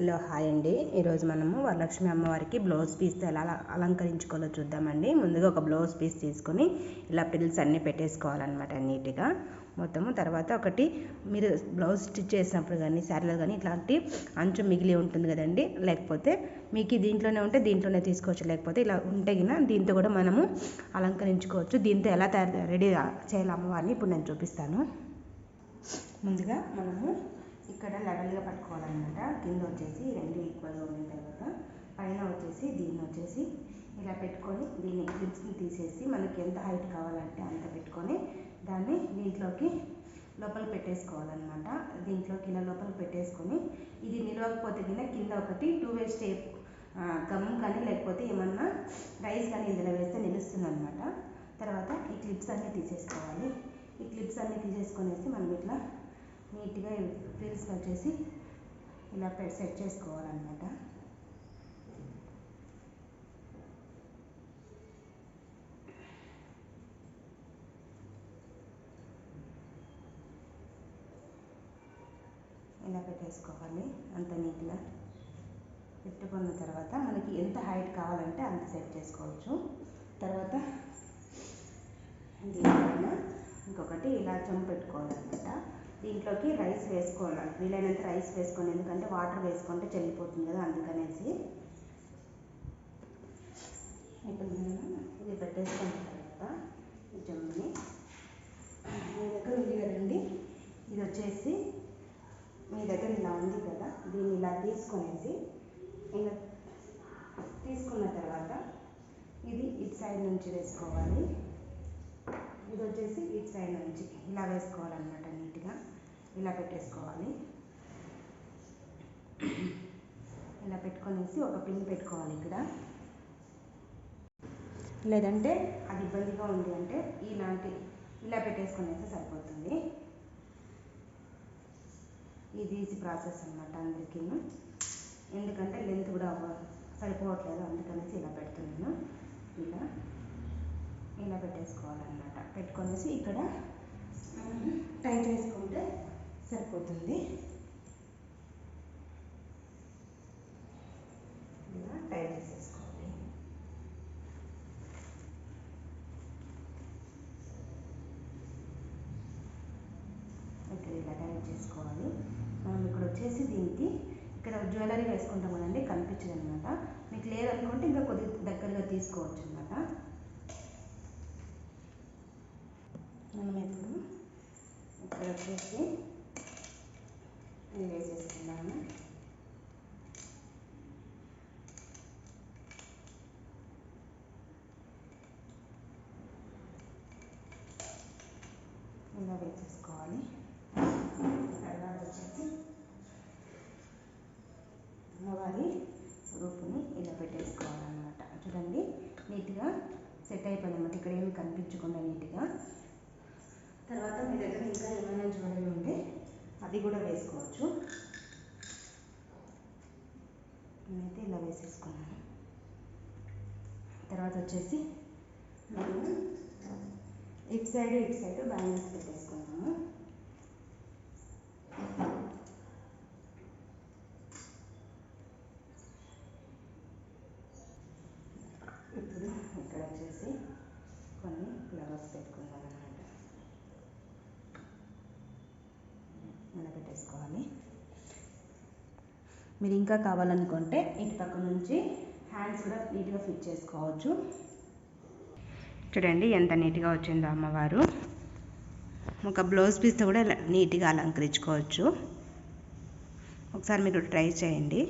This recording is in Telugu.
హలో హాయ్ అండి. ఈరోజు మనము వరలక్ష్మి అమ్మవారికి బ్లౌజ్ పీస్తో ఎలా అలంకరించుకోవాలో చూద్దామండి. ముందుగా ఒక బ్లౌజ్ పీస్ తీసుకొని ఇలా పిల్స్ అన్నీ పెట్టేసుకోవాలన్నమాట నీట్గా మొత్తము. తర్వాత ఒకటి మీరు బ్లౌజ్ స్టిచ్ చేసినప్పుడు కానీ శారీలో కానీ ఇట్లాంటి అంచు మిగిలి ఉంటుంది కదండి, లేకపోతే మీకు దీంట్లోనే ఉంటే దీంట్లోనే తీసుకోవచ్చు, లేకపోతే ఇలా ఉంటే గిన దీంతో కూడా మనము అలంకరించుకోవచ్చు. దీంతో ఎలా రెడీ చేయాలి అమ్మవారిని ఇప్పుడు నేను చూపిస్తాను. ముందుగా మనము ఇక్కడ లెవెల్గా పట్టుకోవాలన్నమాట. కింద వచ్చేసి రెండు ఈక్వల్గా ఉన్న తర్వాత పైన వచ్చేసి దీన్ని వచ్చేసి ఇలా పెట్టుకొని దీన్ని క్లిప్స్ని తీసేసి మనకి ఎంత హైట్ కావాలంటే అంత పెట్టుకొని దాన్ని దీంట్లోకి లోపల పెట్టేసుకోవాలన్నమాట. దీంట్లోకి ఇలా లోపల పెట్టేసుకొని ఇది నిలవకపోతే కింద ఒకటి 2-way స్టేప్ గమ్ కానీ లేకపోతే ఏమన్నా రైస్ కానీ ఇందులో వేస్తే నిలుస్తుంది అనమాట. తర్వాత ఈ క్లిప్స్ అన్నీ తీసేసుకోవాలి. ఈ క్లిప్స్ అన్నీ తీసేసుకొనేసి మనం ఇట్లా నీట్గా ఫ్రిల్స్ వచ్చేసి ఇలా సెట్ చేసుకోవాలన్నమాట. ఇలా పెట్టేసుకోవాలి. అంత నీట్గా పెట్టుకున్న తర్వాత మనకి ఎంత హైట్ కావాలంటే అంత సెట్ చేసుకోవచ్చు. తర్వాత దీనిపైన ఇంకొకటి ఇలా చెంపు పెట్టుకోవాలన్నమాట. దీంట్లోకి రైస్ వేసుకోవాలి, వీలైనంత రైస్ వేసుకోండి, ఎందుకంటే వాటర్ వేసుకుంటే చెల్లిపోతుంది కదా, అందుకనేసి. ఇప్పుడు నేను ఇది పెట్టేసుకున్న తర్వాత ఈ చెంపుని మీ దగ్గర ఉంది కదండి, ఇది వచ్చేసి మీ దగ్గర ఇలా ఉంది కదా, దీన్ని ఇలా తీసుకొనేసి ఇలా తీసుకున్న తర్వాత ఇది ఇటు సైడ్ నుంచి వేసుకోవాలి, ఇది వచ్చేసి ఇటు సైడ్ నుంచి ఇలా వేసుకోవాలన్నమాట. నీట్గా ఇలా పెట్టేసుకోవాలి. ఇలా పెట్టుకొనేసి ఒక పిన్ పెట్టుకోవాలి ఇక్కడ. లేదంటే అది ఇబ్బందిగా ఉంది అంటే ఇలా పెట్టేసుకొనేసి సరిపోతుంది. ఇది ఈజీ ప్రాసెస్ అన్నమాట అందరికీ, ఎందుకంటే లెంత్ కూడా సరిపోవట్లేదు, అందుకనేసి ఇలా పెడుతున్నాను. ఇలా పెట్టేసుకోవాలన్నమాట. పెట్టుకొనేసి ఇక్కడ టై చేసుకుంటే సరిపోతుంది. ఇలా టై చేసేసుకోవాలి. ఇక్కడ ఇలా టై చేసుకోవాలి. మనం ఇక్కడ వచ్చేసి దీనికి ఇక్కడ జ్యువెలరీ వేసుకుంటాం కదండి, కనిపించదు అనమాట. మీకు లేదనుకుంటే ఇంకా కొద్దిగా దగ్గరగా తీసుకోవచ్చు అనమాట. మనం ఇప్పుడు ఇక్కడ వచ్చేసి ఇది వేసేసుకున్నాము. ఇలా వేసేసుకోవాలి. తర్వాత వచ్చేసి అమ్మవారి రూపుని ఇలా పెట్టేసుకోవాలన్నమాట. చూడండి, నీట్గా సెట్ అయిపోయిందన్నమాట. ఇక్కడ ఏమి కనిపించకుండా నీట్గా. తర్వాత మీ దగ్గర ఇంకా ఏమైనా జ్యువెలరీ ఉంటే అది కూడా వేసుకోవచ్చు. నేనైతే ఇలా వేసేసుకున్నాను. తర్వాత వచ్చేసి మనము ఇటు సైడ్ బ్యాంగిల్స్ పెట్టేసుకున్నాము. ఇప్పుడు ఇక్కడ వచ్చేసి కొన్ని ఫ్లవర్స్ పెట్టుకుందాం అన్నమాట. ఇలా పెట్టేసుకోవాలి. మీరు ఇంకా కావాలనుకుంటే ఇటు పక్క నుంచి హ్యాండ్స్ కూడా నీట్గా ఫిట్ చేసుకోవచ్చు. చూడండి ఎంత నీట్గా వచ్చిందో అమ్మవారు. ఒక బ్లౌజ్ పీస్తో కూడా నీట్గా అలంకరించుకోవచ్చు. ఒకసారి మీరు ట్రై చేయండి.